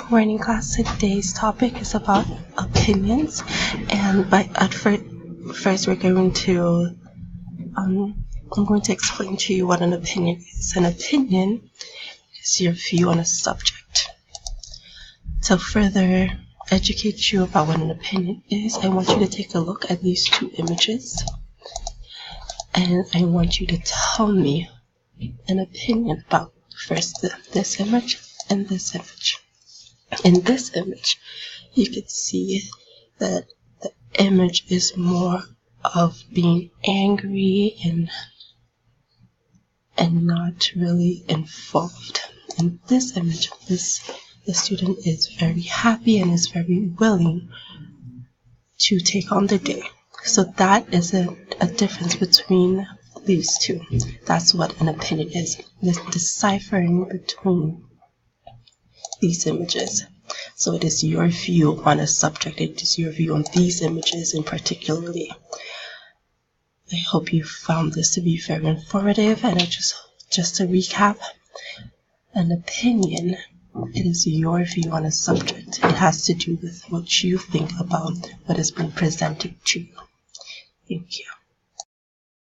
Morning class. Today's topic is about opinions, and first we're going to I'm going to explain to you what an opinion is. An opinion is your view on a subject. To further educate you about what an opinion is, I want you to take a look at these two images, and I want you to tell me an opinion about first this image and this image. In this image, you can see that the image is more of being angry and not really involved. In this image, the student is very happy and is very willing to take on the day. So that is a difference between these two. That's what an opinion is. It's deciphering between these images. So it is your view on a subject. It is your view on these images in particularly. I hope you found this to be very informative. And just to recap, an opinion, it is your view on a subject. It has to do with what you think about what has been presented to you. Thank you.